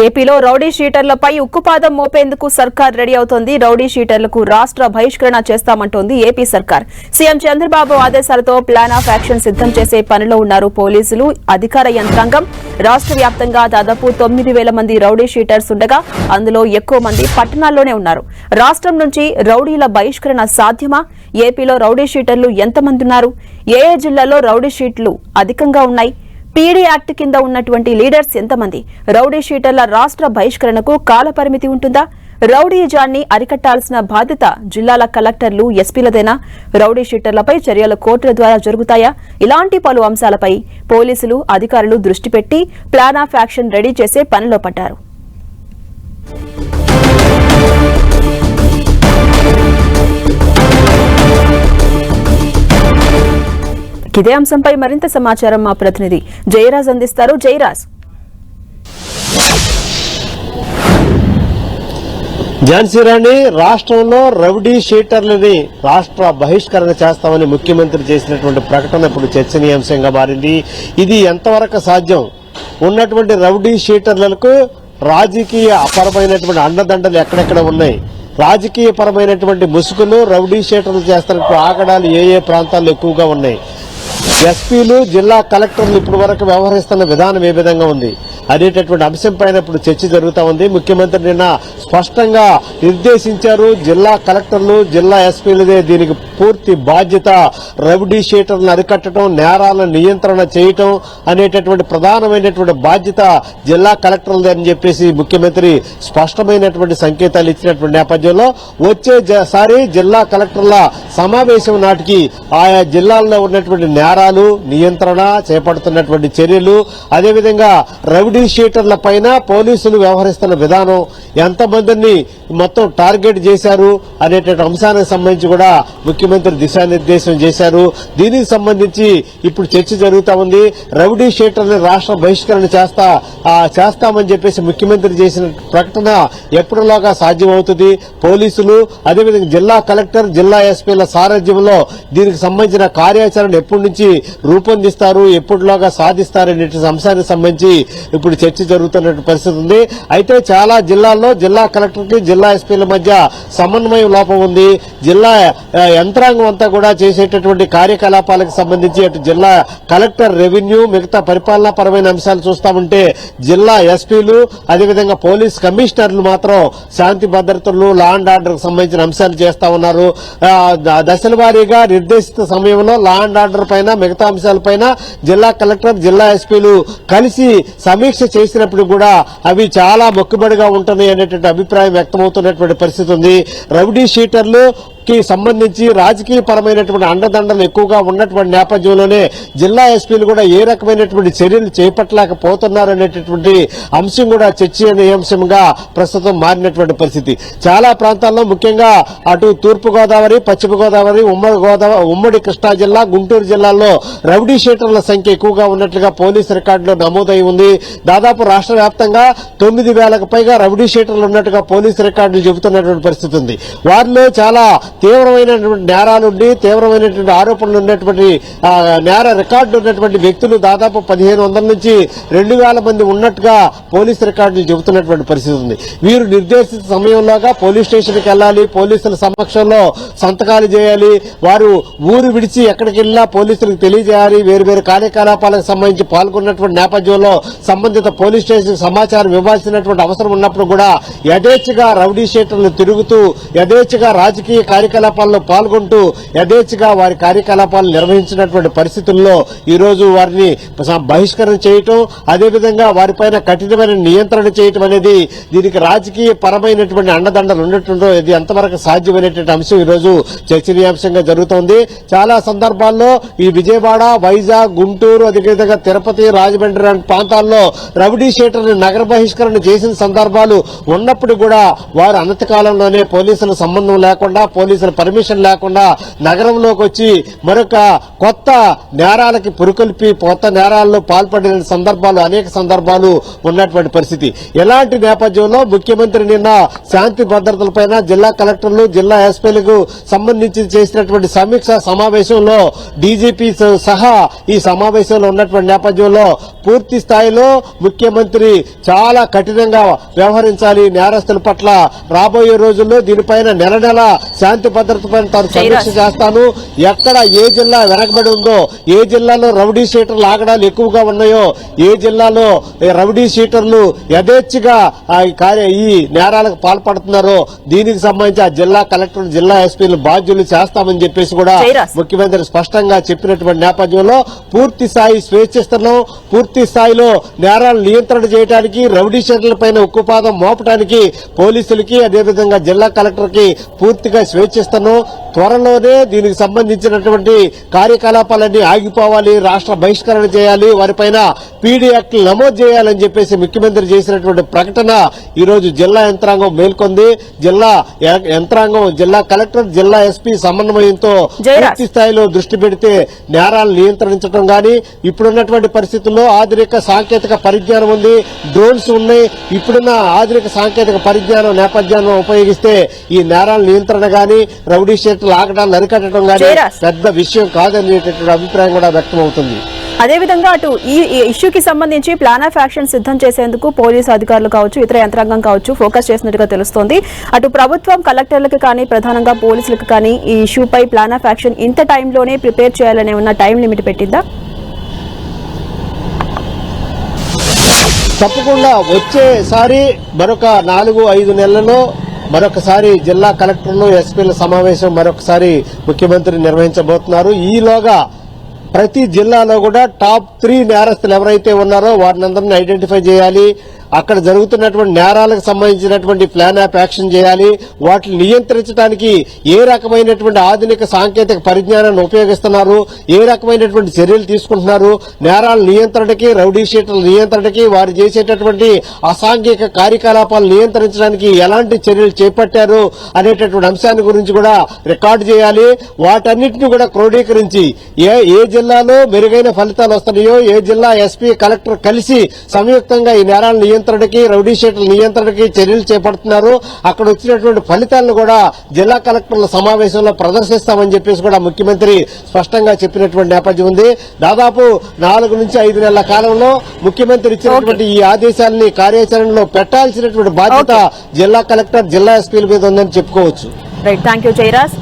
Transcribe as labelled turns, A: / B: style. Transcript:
A: ఏపీలో రౌడీ షీటర్లపై ఉక్కుపాదం మోపేందుకు సర్కార్ రెడీ అవుతోంది. రౌడీ షీటర్లకు రాష్ట్ర బహిష్కరణ చేస్తామంటోంది ఏపీ సర్కార్. సీఎం చంద్రబాబు ఆదేశాలతో ప్లాన్ ఆఫ్ యాక్షన్ సిద్ధం చేసే పనిలో ఉన్నారు పోలీసులు, అధికార యంత్రాంగం. రాష్ట్ర వ్యాప్తంగా దాదాపు 9,000 మంది రౌడీ షీటర్స్ ఉండగా అందులో ఎక్కువ మంది పట్టణాల్లోనే ఉన్నారు. రాష్ట్రం నుంచి రౌడీల బహిష్కరణ సాధ్యమా? ఏపీలో రౌడీ షీటర్లు ఎంతమంది ఉన్నారు? ఏ జిల్లాలో రౌడీ షీట్లు అధికంగా ఉన్నాయి? పీడీ యాక్ట్ కింద ఉన్నటువంటి లీడర్స్ ఎంతమంది? రౌడీ షీటర్ల రాష్ట్ర బహిష్కరణకు కాలపరిమితి ఉంటుందా? రౌడీజాన్ని అరికట్టాల్సిన బాధ్యత జిల్లాల కలెక్టర్లు, ఎస్పీలదేనా? రౌడీ షీటర్లపై చర్యలు కోర్టుల ద్వారా జరుగుతాయా? ఇలాంటి పలు అంశాలపై పోలీసులు, అధికారులు దృష్టి పెట్టి ప్లాన్ ఆఫ్ యాక్షన్ రెడీ చేసే పనిలో పడ్డారు. ఇదే అంశంపై మరింత సమాచారం మా ప్రతినిధి జయరాజ్ అందిస్తారు. జయరాజ్,
B: ఝాన్సీ రాణి, రాష్ట్రంలో రౌడీ షీటర్లని రాష్ట్ర బహిష్కరణ చేస్తామని ముఖ్యమంత్రి చేసినటువంటి ప్రకటన ఇప్పుడు చర్చనీయాంశంగా మారింది. ఇది ఎంతవరకు సాధ్యం? ఉన్నటువంటి రౌడీ షీటర్లకు రాజకీయ అపరమైనటువంటి అండదండలు ఎక్కడెక్కడ ఉన్నాయి? రాజకీయ పరమైనటువంటి ముసుగులు రౌడీ షీటర్లు చేస్తున్నటువంటి ఆగడాలు ఏ ప్రాంతాల్లో ఎక్కువగా ఉన్నాయి? ఎస్పీలు, జిల్లా కలెక్టర్లు ఇప్పటి వరకు వ్యవహరిస్తున్న విధానం ఏ విధంగా ఉంది అనేటటువంటి అంశం పైన ఇప్పుడు చర్చ జరుగుతూ ఉంది. ముఖ్యమంత్రి నిన్న స్పష్టంగా నిర్దేశించారు, జిల్లా కలెక్టర్లు, జిల్లా ఎస్పీలదే దీనికి పూర్తి బాధ్యత. రౌడీ షీటర్లను అరికట్టడం, నేరాలను నియంత్రణ చేయటం అనేటటువంటి ప్రధానమైనటువంటి బాధ్యత జిల్లా కలెక్టర్లదే అని చెప్పేసి ముఖ్యమంత్రి స్పష్టమైనటువంటి సంకేతాలు ఇచ్చినటువంటి నేపథ్యంలో వచ్చేసారి జిల్లా కలెక్టర్ల సమావేశం నాటికి ఆయా జిల్లాల్లో ఉన్నటువంటి నేరాలు నియంత్రణ చేపడుతున్నటువంటి చర్యలు, అదేవిధంగా రౌడీ షీటర్ల పైన పోలీసులు వ్యవహరిస్తున్న విధానం, ఎంతమందిని మొత్తం టార్గెట్ చేశారు అనేటువంటి అంశానికి సంబంధించి కూడా ముఖ్యమంత్రి దిశానిర్దేశం చేశారు. దీనికి సంబంధించి ఇప్పుడు చర్చ జరుగుతూ ఉంది. రౌడీ షీటర్ని రాష్ట్ర బహిష్కరణ చేస్తామని చెప్పేసి ముఖ్యమంత్రి చేసిన ప్రకటన ఎప్పటిలోగా సాధ్యమవుతుంది? పోలీసులు, అదేవిధంగా జిల్లా కలెక్టర్, జిల్లా ఎస్పీల సారథ్యంలో దీనికి సంబంధించిన కార్యాచరణ ఎప్పటి నుంచి రూపొందిస్తారు, ఎప్పటిలోగా సాధిస్తారు అనే అంశానికి సంబంధించి ఇప్పుడు చర్చ జరుగుతున్న పరిస్థితి ఉంది. అయితే చాలా జిల్లాల్లో జిల్లా కలెక్టర్కి, జిల్లా ఎస్పీల మధ్య సమన్వయం లోపం ఉంది. జిల్లా యంత్రాంగం అంతా కూడా చేసేటటువంటి కార్యకలాపాలకు సంబంధించి అటు జిల్లా కలెక్టర్, రెవెన్యూ, మిగతా పరిపాలనా పరమైన అంశాలు చూస్తామంటే జిల్లా ఎస్పీలు, అదేవిధంగా పోలీస్ కమిషనర్లు మాత్రం శాంతి భద్రతలు, లా అండ్ ఆర్డర్ కు సంబంధించిన అంశాలు చేస్తా ఉన్నారు. దశల వారీగా నిర్దేశిత సమయంలో లా అండ్ ఆర్డర్ పైన, మిగతా అంశాలపైన జిల్లా కలెక్టర్, జిల్లా ఎస్పీలు కలిసి సమీక్ష చేసినప్పుడు కూడా అవి చాలా మొక్కుబడిగా ఉంటున్నాయి అనేటువంటి అభిప్రాయం వ్యక్తమవుతున్నటువంటి పరిస్థితి ఉంది. రౌడీ షీటర్లు సంబంధించి రాజకీయ పరమైనటువంటి అండదండలు ఎక్కువగా ఉన్నటువంటి నేపథ్యంలోనే జిల్లా ఎస్పీలు కూడా ఏ రకమైనటువంటి చర్యలు చేపట్టలేకపోతున్నారు అనేటటువంటి అంశం కూడా చర్చనీయాంశంగా ప్రస్తుతం మారినటువంటి పరిస్థితి. చాలా ప్రాంతాల్లో ముఖ్యంగా అటు తూర్పు గోదావరి, పశ్చిమ గోదావరి, ఉమ్మడి కృష్ణా జిల్లా, గుంటూరు జిల్లాల్లో రౌడీ షీటర్ల సంఖ్య ఎక్కువగా ఉన్నట్లుగా పోలీసు రికార్డులో నమోదై ఉంది. దాదాపు రాష్ట్ర వ్యాప్తంగా 9,000కు పైగా రౌడీ షీటర్లు ఉన్నట్టుగా పోలీసు రికార్డులు చెబుతున్నటువంటి పరిస్థితి ఉంది. వారిలో చాలా తీవ్రమైనటువంటి నేరాలుండి, తీవ్రమైనటువంటి ఆరోపణలు ఉన్నటువంటి నేర రికార్డు ఉన్నటువంటి వ్యక్తులు దాదాపు 1,500 నుంచి 2,000 మంది ఉన్నట్టుగా పోలీసు రికార్డులు చెబుతున్నటువంటి పరిస్థితి ఉంది. వీరు నిర్దేశిత సమయంలోగా పోలీస్ స్టేషన్కి వెళ్లాలి, పోలీసుల సమక్షంలో సంతకాలు చేయాలి, వారు ఊరు విడిచి ఎక్కడికి వెళ్ళినా పోలీసులకు తెలియజేయాలి, వేరు కార్యకలాపాలకు సంబంధించి పాల్గొన్నటువంటి నేపథ్యంలో సంబంధిత పోలీస్ స్టేషన్ సమాచారం ఇవ్వాల్సినటువంటి అవసరం ఉన్నప్పుడు కూడా యథేచ్ఛగా రౌడీ షీటర్లు తిరుగుతూ, యథేచ్ఛగా రాజకీయ కార్యకలాపాల్లో పాల్గొంటూ, యథేచ్ఛగా వారి కార్యకలాపాలు నిర్వహించినటువంటి పరిస్థితుల్లో ఈరోజు వారిని బహిష్కరణ చేయటం, అదేవిధంగా వారిపైన కఠినమైన నియంత్రణ చేయటం అనేది దీనికి రాజకీయ పరమైనటువంటి అండదండలు ఉండటంతో ఇది ఎంతవరకు సాధ్యమైనటువంటి అంశం ఈరోజు చర్చనీయాంశంగా జరుగుతోంది. చాలా సందర్భాల్లో ఈ విజయవాడ, వైజాగ్, గుంటూరు, అదేవిధంగా తిరుపతి, రాజమండ్రి లాంటి ప్రాంతాల్లో రౌడీ షీటర్ని నగర బహిష్కరణ చేసిన సందర్భాలు ఉన్నప్పుడు కూడా వారు అనతి కాలంలోనే పోలీసుల సంబంధం లేకుండా, పోలీసు పోలీసుల పర్మిషన్ లేకుండా నగరంలోకి వచ్చి మరొక కొత్త నేరాలకి పురుకొల్పి కొత్త నేరాల్లో పాల్పడిన సందర్భాలు అనేక సందర్భాలు ఉన్నటువంటి పరిస్థితి. ఎలాంటి నేపథ్యంలో ముఖ్యమంత్రి నిన్న శాంతి భద్రతలపైన జిల్లా కలెక్టర్లు జిల్లా ఎస్పీలకు సంబంధించి చేసినటువంటి సమీక్ష సమావేశంలో డీజీపీ సహా ఈ సమావేశంలో ఉన్నటువంటి నేపథ్యంలో పూర్తి స్థాయిలో ముఖ్యమంత్రి చాలా కఠినంగా వ్యవహరించాలి నేరస్తుల పట్ల. రాబోయే రోజుల్లో దీనిపైన నెల నెల శాంతి భద్రతపైన తాను సమీక్ష చేస్తాను. ఎక్కడ ఏ జిల్లా వెనకబడి ఉందో, ఏ జిల్లాలో రౌడీ షీటర్లు ఆగడాలు ఎక్కువగా ఉన్నాయో, ఏ జిల్లాలో రౌడీ షీటర్లు యథేచ్ఛగా ఈ నేరాలకు పాల్పడుతున్నారో దీనికి సంబంధించి ఆ జిల్లా కలెక్టర్ జిల్లా ఎస్పీలు బాధ్యులు చేస్తామని చెప్పేసి కూడా ముఖ్యమంత్రి స్పష్టంగా చెప్పినటువంటి నేపథ్యంలో పూర్తి స్థాయి స్వేచ్ఛిస్తున్నాం. పూర్తి స్థాయిలో నేరాలు నియంత్రణ చేయడానికి రౌడీ షీటర్లపైన ఉక్కుపాదం మోపడానికి పోలీసులకి అదేవిధంగా జిల్లా కలెక్టర్ కి పూర్తిగా స్వేచ్ఛిస్తున్నాం. త్వరలోనే దీనికి సంబంధించినటువంటి కార్యకలాపాలన్నీ ఆగిపోవాలి, రాష్ట్ర బహిష్కరణ చేయాలి, వారిపైన పీడీ యాక్టులు నమోదు చేయాలని చెప్పేసి ముఖ్యమంత్రి చేసినటువంటి ప్రకటన ఈ రోజు జిల్లా యంత్రాంగం మేల్కొంది. జిల్లా యంత్రాంగం జిల్లా కలెక్టర్ జిల్లా ఎస్పీ సమన్వయంతో పూర్తి స్థాయిలో దృష్టి పెడితే నేరాలను నియంత్రించడం గాని, ఇప్పుడున్నటువంటి పరిస్థితుల్లో ఆధునిక సాంకేతిక పరిజ్ఞానం ఉంది, డ్రోన్స్ ఉన్నాయి. ఇప్పుడున్న ఆధునిక సాంకేతిక పరిజ్ఞానం నేపథ్యాన్ని ఉపయోగిస్తే ఈ నేరాల నియంత్రణ గాని రౌడీ షీటర్లు ఆగడాలను అరికట్టడం గాని పెద్ద విషయం కాదనేటటువంటి అభిప్రాయం కూడా వ్యక్తమవుతుంది.
A: అదేవిధంగా అటు ఈ ఇష్యూకి సంబంధించి ప్లాన్ ఆఫ్ యాక్షన్ సిద్ధం చేసేందుకు పోలీసు అధికారులు కావచ్చు, ఇతర యంత్రాంగం కావచ్చు ఫోకస్ చేసినట్టుగా తెలుస్తోంది. అటు ప్రభుత్వం కలెక్టర్లకు కానీ ప్రధానంగా పోలీసులకు కానీ ఈ ఇష్యూపై ప్లాన్ ఆఫ్ యాక్షన్ ఇంత టైంలోనే ప్రిపేర్ చేయాలనే ఉన్న టైం లిమిట్ పెట్టిందా?
B: తప్పకుండా వచ్చేసారి మరొక 4-5 నెలల్లో మరొకసారి జిల్లా కలెక్టర్లు ఎస్పీల సమావేశం మరొకసారి ముఖ్యమంత్రి నిర్వహించబోతున్నారు. ఈలోగా ప్రతి జిల్లాలో కూడా టాప్ 3 నేరస్తులు ఎవరైతే ఉన్నారో వారిని అందరినీ ఐడెంటిఫై చేయాలి. అక్కడ జరుగుతున్నటువంటి నేరాలకు సంబంధించినటువంటి ప్లాన్ ఆఫ్ యాక్షన్ చేయాలి. వాటిని నియంత్రించడానికి ఏ రకమైనటువంటి ఆధునిక సాంకేతిక పరిజ్ఞానాన్ని ఉపయోగిస్తున్నారు, ఏ రకమైనటువంటి చర్యలు తీసుకుంటున్నారు, నేరాల నియంత్రణకి రౌడీ షీటర్ల నియంత్రణకి వారు చేసేటటువంటి అసాంఘిక కార్యకలాపాలు నియంత్రించడానికి ఎలాంటి చర్యలు చేపట్టారు అనేటటువంటి అంశాన్ని గురించి కూడా రికార్డు చేయాలి. వాటన్నిటిని కూడా క్రోడీకరించి ఏ జిల్లాలో మెరుగైన ఫలితాలు వస్తున్నాయో, ఏ జిల్లా ఎస్పీ కలెక్టర్ కలిసి సంయుక్తంగా ఈ నేరాల నియంత్రణకి రౌడీ షీటర్ల నియంత్రణకి చర్యలు చేపడుతున్నారు, అక్కడ వచ్చినటువంటి ఫలితాలను కూడా జిల్లా కలెక్టర్ల సమావేశంలో ప్రదర్శిస్తామని చెప్పేసి కూడా ముఖ్యమంత్రి స్పష్టంగా చెప్పినటువంటి నేపథ్యం ఉంది. దాదాపు 4-5 నెలల కాలంలో ముఖ్యమంత్రి ఇచ్చినటువంటి ఈ ఆదేశాలని కార్యాచరణలో పెట్టాల్సినటువంటి బాధ్యత జిల్లా కలెక్టర్ జిల్లా ఎస్పీల మీద ఉందని చెప్పుకోవచ్చు.
A: Right, thank you Jayaraj.